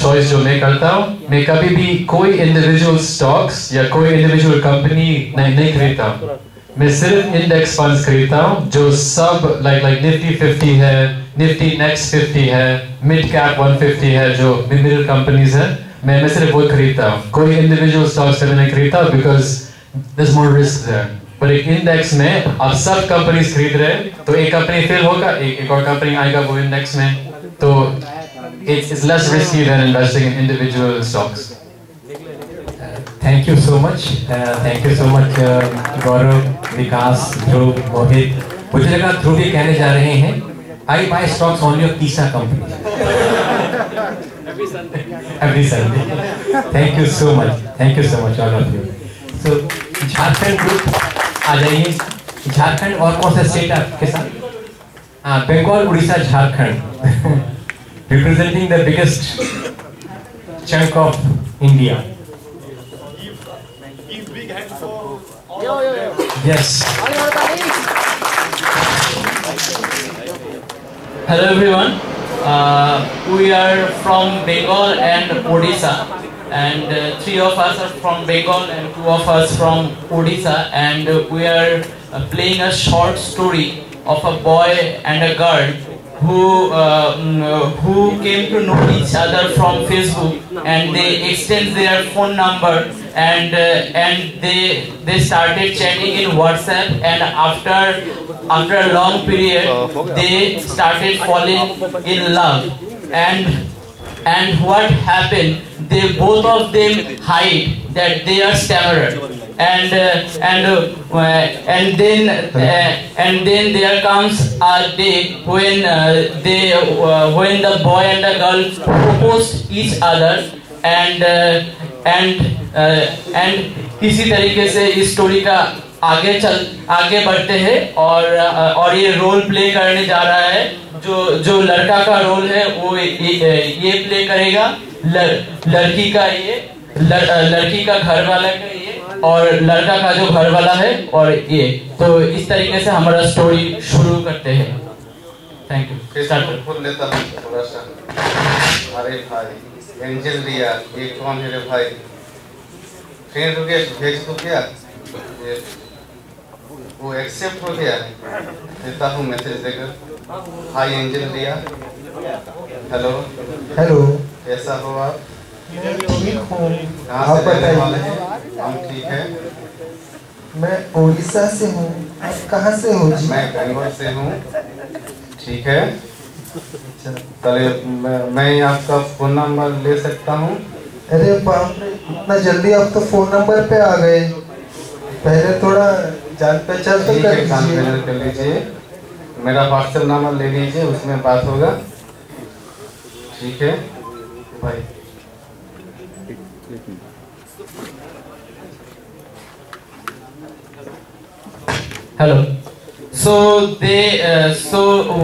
चॉइस जो मैं करता हूँ, मैं कभी भी कोई इंडिविजुअल स्टॉक्स या कोई इंडिविजुअल कंपनी नहीं खरीदता हूँ. मैं सिर्फ इंडेक्स फंड्स खरीदता हूँ जो सब लाइक निफ्टी 50 है, निफ्टी नेक्स्ट 50 है, मिड कैप 150 है, जो मिडिल कंपनीज है, मैं सिर्फ वो खरीदता हूँ. कोई इंडिविजुअल स्टॉक्स मैं नहीं खरीदता because there's more risk there. पर एक इंडेक्स में आप सब कंपनीज खरीद रहे हैं, तो एक कंपनी फेल होगा, एक और कंपनी आएगा वो इंडेक्स में, तो it's less risky than investing in individual stocks. Thank you so much. Thank you so much, गौरव, विकास, ध्रुव, मोहित. मुझे लगा ध्रुव ये कहने जा रहे हैं I buy stocks only of TISA company. Every Sunday. Thank you so much. Thank you so much all of you. So Jharkhand group आ जाइए. झारखंड और कौन सा स्टेट आपके साथ? Bengal, Orissa, Jharkhand. Representing the biggest chunk of India. Give big hand for all. Yes. Hello everyone. We are from Bengal and Odisha, and 3 of us are from Bengal and 2 of us from Odisha, and we are playing a short story of a boy and a girl who came to know each other from Facebook, and they exchanged their phone number, and they started chatting in WhatsApp, and after a long period they started falling in love, and and what happened, they both of them hide that they are stammerer, and then there comes a day when when the boy and the girl proposed each other, and इसी तरीके से इस story का आगे बढ़ते हैं, और ये रोल प्ले करने जा रहा है। जो लड़का का रोल है वो ये प्ले करेगा, लड़की का घर वाला का ये, और लड़का का जो घर वाला है और ये। तो इस तरीके से हमारा स्टोरी शुरू करते हैं। Thank you. स्टार्ट फुल लेता हूँ थोड़ा सा। अरे भाई एंजल रिया, ये कौन है रे भाई? फ्रेंड रिक्वेस्ट भेज दो क्या? वो एक्सेप्ट हो गया? देता हूँ मैसेज देकर। हाय एंजल रिया, हेलो हेलो, कैसा हो आप? ठीक हूँ, कहाँ आप से रहने वाले बताइए। हैं? हम ठीक है। मैं उड़ीसा से हूँ, आप कहाँ से हो जी? मैं बेंगलोर से हूँ। ठीक है, चलिए मैं आपका फ़ोन नंबर ले सकता हूँ? अरे बाप रे, इतना जल्दी आप तो फ़ोन नंबर पे आ गए। पहले थोड़ा जान पहचान तो कर लीजिए। कर लीजिए, मेरा व्हाट्सएप नंबर ले लीजिए, उसमें बात होगा। ठीक है भाई। Hello. So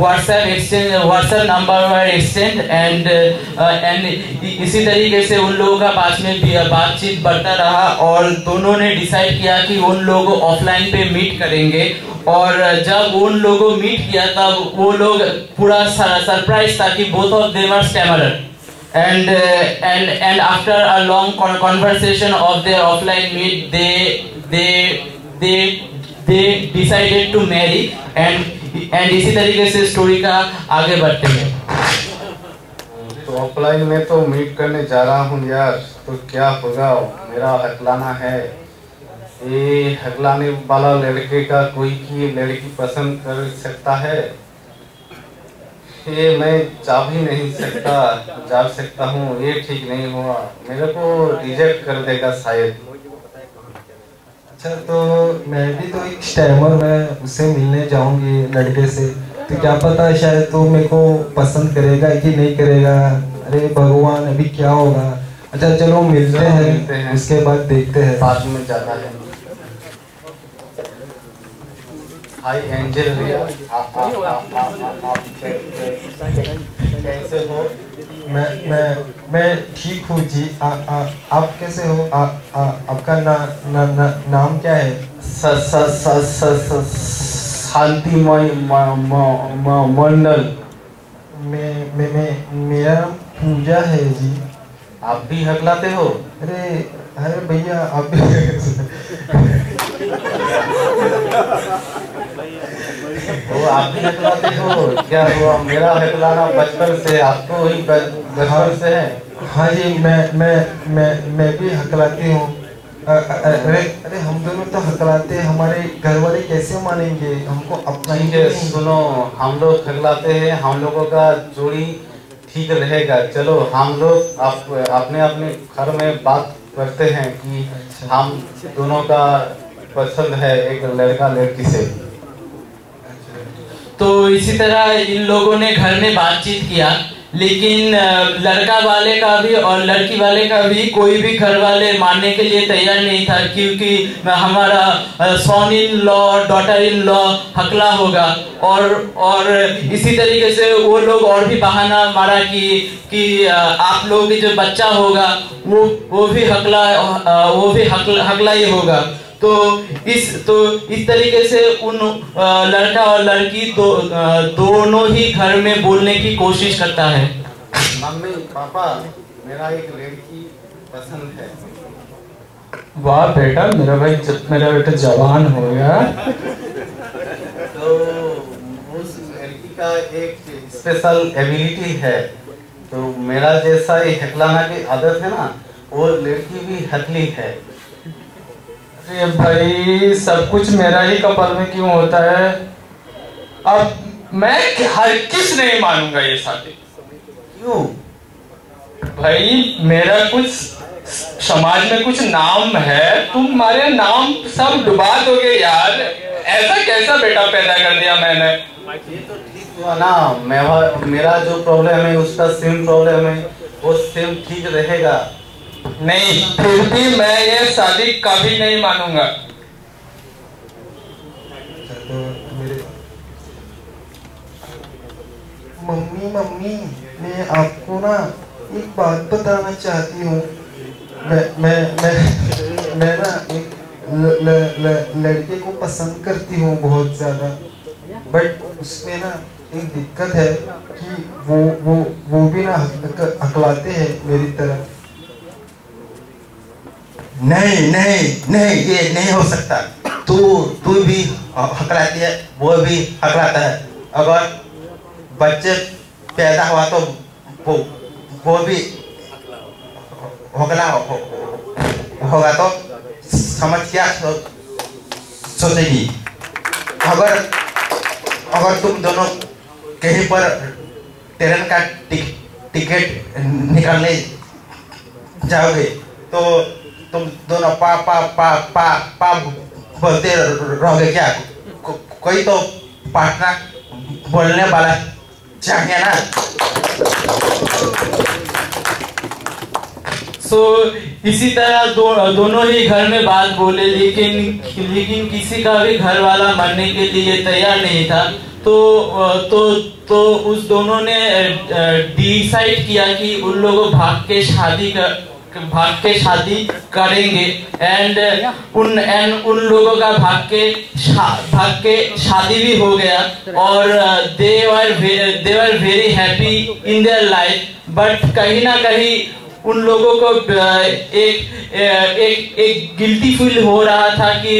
WhatsApp number were exchanged, and इसी तरीके से उन लोगों का पास में भी बातचीत बढ़ता रहा, और दोनों ने डिसाइड किया कि उन लोगों को ऑफलाइन पे मीट करेंगे। और जब उन लोगों को मीट किया तब वो लोग पूरा सरप्राइज था कि both of them are stammerer, and after a long conversation of their offline meet, they decided to marry, and इसी तरीके से स्टोरी का आगे बढ़ते हैं। तो ऑफलाइन में तो मीट करने जा रहा हूँ यार, तो क्या होगा? मेरा हकलाना है। ये हकलाने वाला लड़के का कोई की लड़की पसंद कर सकता है? ये मैं जा भी नहीं सकता, जा सकता हूँ, ये ठीक नहीं हुआ, मेरे को रिजेक्ट कर देगा शायद। अच्छा, तो मैं भी तो एक स्टैमर, मैं उससे मिलने जाऊंगी लड़के से, तो क्या पता शायद तो मेरे को पसंद करेगा कि नहीं करेगा। अरे भगवान, अभी क्या होगा। अच्छा चलो मिलते हैं, उसके बाद देखते हैं। बाद में जाता है। हाय एंजल रिया, आप कैसे हो? मैं ठीक हूँ जी। आप कैसे हो? आपका नाम क्या है? शांतिमय मंडल। मेरा नाम पूजा है जी। आप भी हकलाते हो? अरे भैया, आप भी वो आप भी हकलाते हो? क्या हुआ? मेरा हकलाना बचपन से, आपको ही बचपन से है? हाँ जी, मैं भी हकलाती हूँ। अरे हम दोनों तो हकलाते हैं, हमारे घर वाले कैसे मानेंगे हमको अपना ही? ठीक है, सुनो, हम लोग हकलाते हैं, हम लोगों का जोड़ी ठीक रहेगा। चलो हम लोग अपने अपने घर में बात करते हैं कि हम दोनों का पसंद है एक लड़का लड़की से। तो इसी तरह इन लोगों ने घर में बातचीत किया, लेकिन लड़का वाले का भी और लड़की वाले का भी कोई भी घर वाले मानने के लिए तैयार नहीं था, क्योंकि हमारा son in law daughter in law हकला होगा। और इसी तरीके से वो लोग और भी बहाना मारा कि आप लोगों की जो बच्चा होगा वो भी हकला ही होगा। तो इस तरीके से उन लड़का और लड़की दोनों ही घर में बोलने की कोशिश करता है। मम्मी पापा, मेरा एक लड़की पसंद है। वाह बेटा, मेरा बेटा जवान हो गया। तो उस लड़की का एक स्पेशल एबिलिटी है, तो मेरा जैसा ही हकलाना की आदत है ना, वो लड़की भी हकली है। अरे भाई, सब कुछ मेरा ही कपाल में क्यों होता है? अब मैं हर किस नहीं मानूंगा ये शादी। क्यों? भाई मेरा कुछ समाज में कुछ नाम है, तुम्हारे नाम सब डुबा दोगे यार। ऐसा कैसा बेटा पैदा कर दिया मैंने। ये तो ठीक हुआ ना, मेरा जो प्रॉब्लम है उसका सेम प्रॉब्लम है, वो सेम ठीक रहेगा। नहीं, फिर भी मैं ये शादी कभी नहीं मानूंगा। तो मेरे मम्मी मैं आपको ना एक बात बताना चाहती हूँ। मैं ना एक लड़के को पसंद करती हूँ बहुत ज़्यादा, बट उसमें ना एक दिक्कत है कि वो भी ना हकलाते हैं मेरी तरह। नहीं, ये नहीं हो सकता। तू भी हकलाती है, वो भी हकलाता है। अगर बच्चे पैदा हुआ तो वो भी हकला होगा तो समझ क्या सोचेगी। अगर तुम दोनों कहीं पर ट्रेन का टिकट निकालने जाओगे तो तुम दोनों पा बोलते रहोगे क्या? कोई तो पार्टनर बोलने वाला चाहिए ना। इसी तरह दोनों ही घर में बात बोले, लेकिन किसी का भी घर वाला मानने के लिए तैयार नहीं था। तो उस दोनों ने डिसाइड किया कि उन लोगों भाग के शादी करेंगे एंड उन लोगों का भाग के शादी भी हो गया और they were very happy in their life. But कहीं ना कहीं उन लोगों को एक गिल्टी फील हो रहा था कि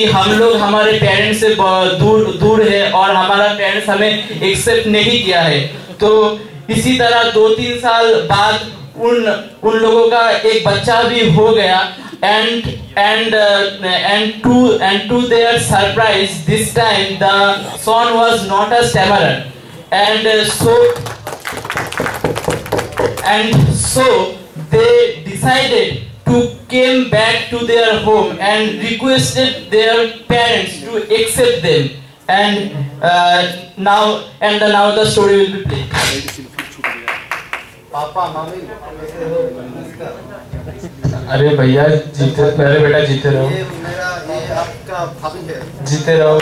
हम लोग हमारे पेरेंट्स से दूर है और हमारा पेरेंट्स हमें एक्सेप्ट नहीं किया है। तो इसी तरह 2-3 साल बाद उन लोगों का एक बच्चा भी हो गया and to their surprise this time the son was not a stammerer and so they decided to came back to their home and requested their parents to accept them and now the story will be played. Papa mummy कैसे हो? अरे भैया जीते, मेरे बेटा जीते रहो। ये आपका भाभी है। जीते रहो।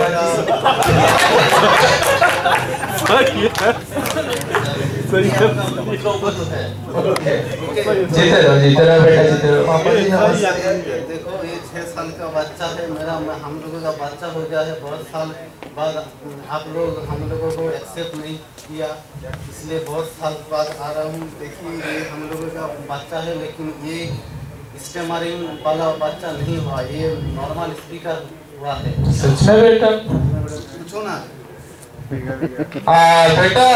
जीते रहो बेटा, जीते रहो। देखो ये 6 साल का बच्चा है मेरा, हम लोगों का बच्चा हो गया है। बहुत साल बाद आप लोग हम लोगों को एक्सेप्ट नहीं किया, इसलिए बहुत साल बाद आ रहा हूँ। देखिए ये हम लोगों का बच्चा है, लेकिन ये स्टेमरिंग वाला बच्चा नहीं हुआ, ये नॉर्मल स्पीकर हुआ है। सच में बेटा? पूछो ना। बेटा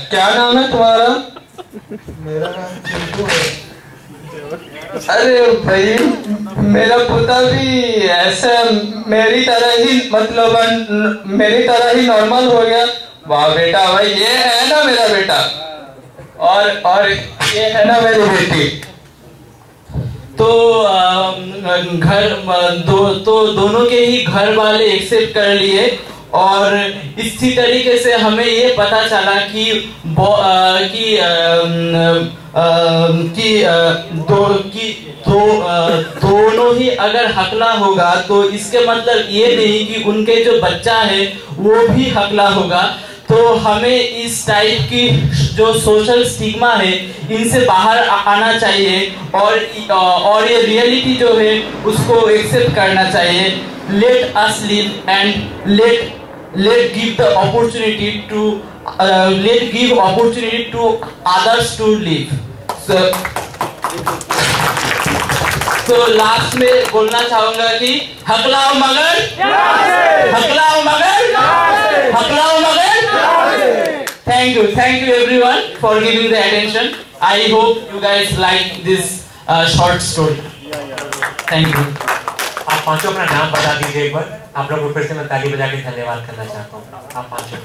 क्या नाम है तुम्हारा? मेरा नाम चिंटू है। अरे भाई मेरा पोता भी ऐसा मेरी तरह ही नॉर्मल हो गया। वाह बेटा, भाई ये है ना मेरा बेटा और ये है ना मेरी बेटी। तो दोनों के ही घर वाले एक्सेप्ट कर लिए और इसी तरीके से हमें ये पता चला कि दोनों ही अगर हकला होगा तो इसके मतलब ये नहीं कि उनके जो बच्चा है वो भी हकला होगा। तो हमें इस टाइप की जो सोशल स्टिग्मा है इनसे बाहर आना चाहिए और ये रियलिटी जो है उसको एक्सेप्ट करना चाहिए। Let us live and let give the opportunity to give opportunity to others to live. So last में बोलना चाहूंगा कि हकलाओ मगर, हकलाओ मगर, हकलाओ मगर। Thank you everyone for giving the attention. I hope you guys like this short story. Thank you. आप पांचों अपना नाम बता दीजिए एक बार। आप लोग को फिर से मैं ताली बजा के धन्यवाद करना चाहता हूँ। आप पांचों।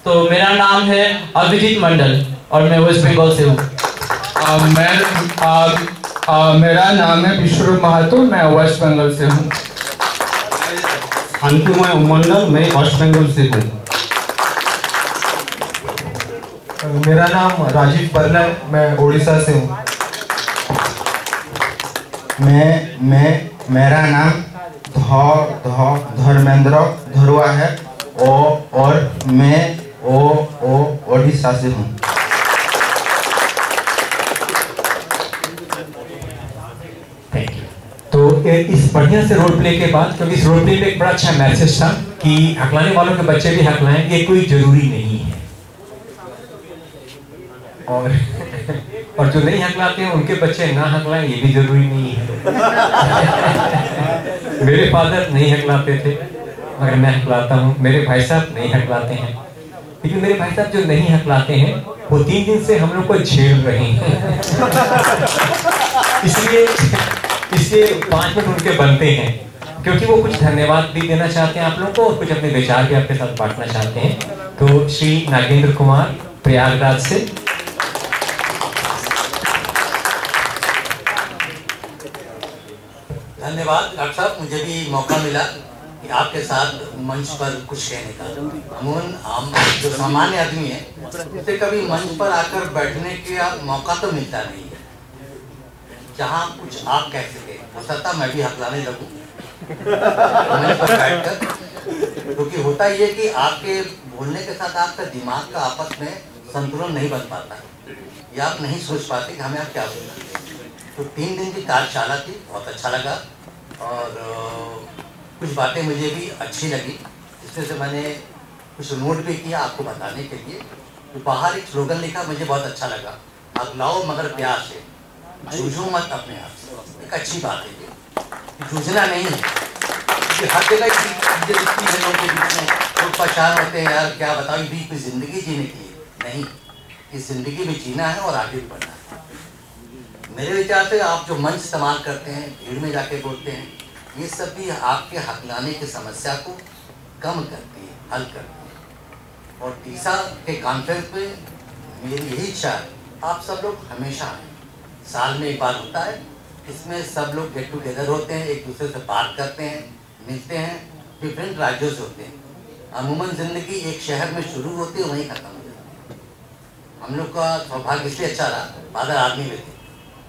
तो मेरा नाम है अभिजीत मंडल और मैं वेस्ट बंगाल से हूँ। मेरा नाम है विश्व महातो, मैं वेस्ट बंगाल से हूँ। अंकुमय मंडल, मैं वेस्ट बंगाल से हूँ। मेरा नाम राजीव बर्ला है, मैं उड़ीसा से हूँ। मेरा नाम धर्मेंद्र धरुआ है और मैं ओडिशा से हूँ। तो इस बढ़िया से रोल प्ले के बाद, क्योंकि इस रोल प्ले में एक बड़ा अच्छा मैसेज था कि हकलाने वालों के बच्चे भी हकलाएं, ये कोई जरूरी नहीं है। और जो नहीं हकलाते हैं उनके बच्चे ना हकलाएं, ये भी जरूरी नहीं है। मेरे फादर नहीं हकलाते थे मगर मैं हकलाता हूँ। मेरे भाई साहब नहीं हकलाते हैं, लेकिन मेरे भाई साहब जो नहीं हकलाते हैं वो 3 दिन से हम लोग को झेल रहे हैं। इसलिए 5 मिनट उनके बनते हैं, क्योंकि वो कुछ धन्यवाद भी देना चाहते हैं आप लोगों को और कुछ अपने विचार भी आपके साथ बांटना चाहते हैं। तो श्री नागेंद्र कुमार प्रयागराज से। धन्यवाद डॉक्टर साहब, मुझे भी मौका मिला कि आपके साथ मंच पर कुछ कहने का। अमूमन हम जो सामान्य आदमी है उसे कभी मंच पर आकर बैठने का मौका तो मिलता नहीं है जहाँ कुछ आप कह सके। हो सकता मैं भी हकलाने लगूं मंच पर बैठकर, क्योंकि होता ये कि आपके बोलने के साथ आपका दिमाग का आपस में संतुलन नहीं बन पाता, या आप नहीं सोच पाते कि हमें आप क्या बोलना। तो 3 दिन की कार्यशाला थी, बहुत अच्छा लगा और कुछ बातें मुझे भी अच्छी लगी, जिसमें से मैंने कुछ नोट भी किया आपको बताने के लिए। तो बाहर एक स्लोगन लिखा, मुझे बहुत अच्छा लगा, अगलाओ मगर प्यार से, जूझो मत अपने आप से। एक अच्छी बात है ये, जूझना नहीं है, क्योंकि हर जगह चीज़ें दिखती है लोगों के बीच में, लोग परेशान होते हैं, यार क्या बताओ, ये भी कोई ज़िंदगी जीने की है नहीं, इस ज़िंदगी में जीना है और आगे भी बढ़ना है। मेरे विचार से आप जो मंच इस्तेमाल करते हैं, भीड़ में जाके बोलते हैं, ये सब भी आपके हकलाने की समस्या को कम करती है, हल करती है। और टीसा के कॉन्फ्रेंस में मेरी यही इच्छा है, आप सब लोग हमेशा आएँ। साल में एक बार होता है, इसमें सब लोग गेट टुगेदर होते हैं, एक दूसरे से बात करते हैं, मिलते हैं, डिफरेंट राज्यों से होते हैं। अमूमन ज़िंदगी एक शहर में शुरू होती है, वहीं ख़त्म हो जाती है। हम लोग का सौभाग्य इसलिए अच्छा रहा, फादर आर्मी में थे,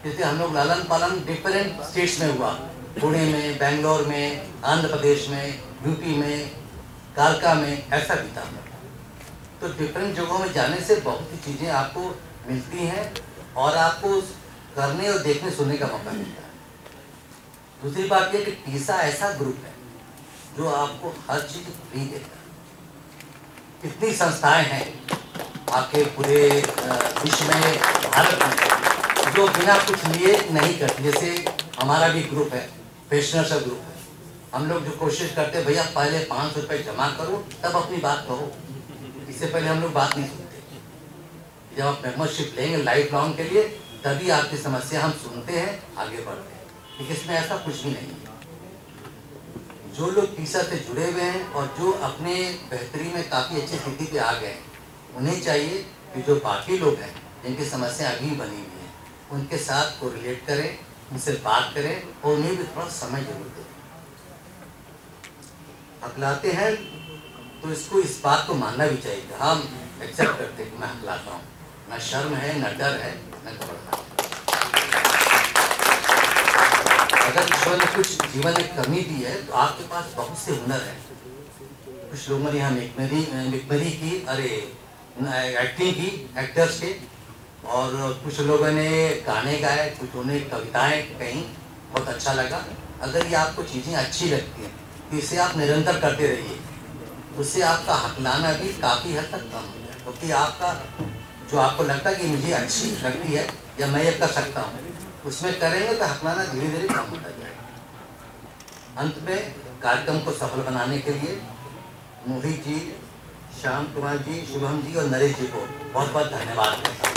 जैसे हम लोग लालन पालन डिफरेंट स्टेट्स में हुआ, पुणे में, बेंगलोर में, आंध्र प्रदेश में, यूपी में, कालका में, ऐसा भी था। तो डिफरेंट जगहों में जाने से बहुत सी चीज़ें आपको मिलती हैं और आपको करने और देखने सुनने का मौका मिलता है। दूसरी बात यह कि टीसा ऐसा ग्रुप है जो आपको हर चीज़ फ्री देता है। कितनी संस्थाएं हैं आपके पूरे विश्व में, भारत में, जो बिना कुछ लिए नहीं करते। जैसे हमारा भी ग्रुप है, पेशनर्स का ग्रुप है, हम लोग जो कोशिश करते हैं, भैया पहले 500 रुपये जमा करो तब अपनी बात कहो, इससे पहले हम लोग बात नहीं सुनते। जब आप मेंबरशिप लेंगे लाइफ लॉन्ग के लिए, तभी आपकी समस्या हम सुनते हैं, आगे बढ़ते हैं। लेकिन इसमें ऐसा कुछ भी नहीं है। जो लोग टीसा से जुड़े हुए हैं और जो अपने बेहतरी में काफ़ी अच्छी स्थिति पे आ गए हैं, उन्हें चाहिए कि जो बाकी लोग हैं जिनकी समस्या अभी बनी हुई है, उनके साथ को रिलेट करें, उनसे बात करें और उन्हें भी थोड़ा समय जरूर दें। हकलाते हैं तो इसको इस बात को मानना भी चाहिए कि हम एक्सेप्ट करते हैं कि मैं हकलाता हूँ, न शर्म है, न डर है, न घबराहट। अगर ईश्वर ने कुछ जीवन में कमी दी है तो आपके पास बहुत से हुनर हैं। कुछ लोगों ने यहाँ मिकमरी की, अरे एक्टिंग की, एक्टर्स के, और कुछ लोगों ने गाने गाए, कुछ उन्हें कविताएं कहीं, बहुत अच्छा लगा। अगर ये आपको चीज़ें अच्छी लगती हैं तो इसे आप निरंतर करते रहिए, उससे आपका हकलाना भी काफ़ी हद तक कम हो जाए। क्योंकि आपका जो आपको लगता है कि मुझे अच्छी लगती है या मैं ये कर सकता हूँ, उसमें करेंगे तो हकलाना धीरे धीरे कम होता जाएगा। अंत में कार्यक्रम को सफल बनाने के लिए मोहित जी, श्याम कुमार जी, शुभम जी और नरेश जी को बहुत बहुत धन्यवाद करता हूँ।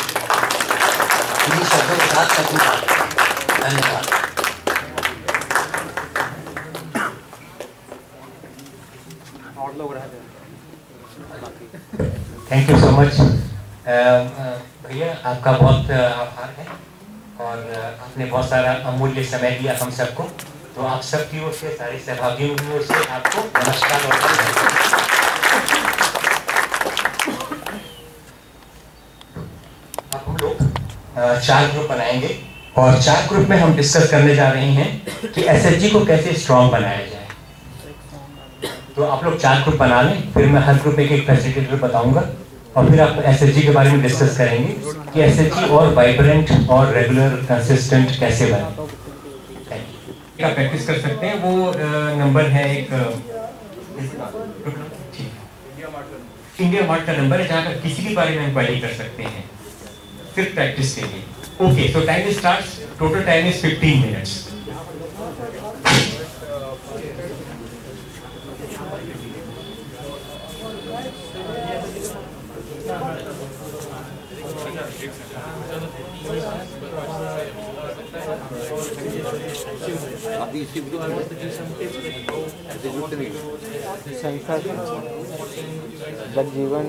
इन्हीं शब्दों के साथ अपनी बात, धन्यवाद। और लोग रह गए। थैंक यू सो मच भैया, आपका बहुत आभार है और आपने बहुत सारा अमूल्य समय दिया हम सबको। तो आप सबकी ओर से, सारे सहभागियों की ओर से आपको नमस्कार और अब हम लोग 4 ग्रुप बनाएंगे और 4 ग्रुप में हम डिस्कस करने जा रहे हैं कि एसएचजी को कैसे स्ट्रॉन्ग बनाया जाए। तो आप लोग 4 ग्रुप बना लें, फिर मैं हर ग्रुप में एक फैसिलिटेटर बताऊंगा और फिर आप एसएचजी के बारे में डिस्कस करेंगे कि एसएचजी और वाइब्रेंट और रेगुलर कंसिस्टेंट कैसे बने। आप प्रैक्टिस कर सकते हैं, वो नंबर है एक इंडिया मार्ट का नंबर है जहाँ पर किसी भी बारे में इंक्वायरी कर सकते हैं सिर्फ प्रैक्टिस के लिए। Okay, so time starts, total time is 15 minutes. जीवन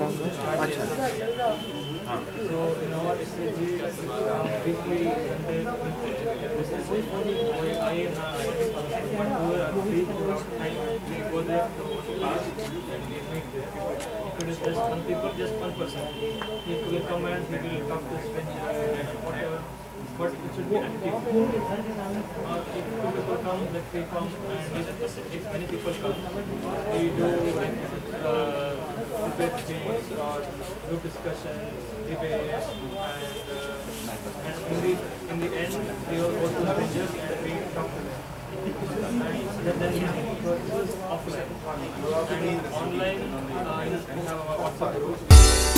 but it should be active. If people come, like they come, and if many people come, we do like debate games or group discussions, debates, and in the end, we all go to the benches and we talk to them. And then it was offline. And online, we have our WhatsApp group.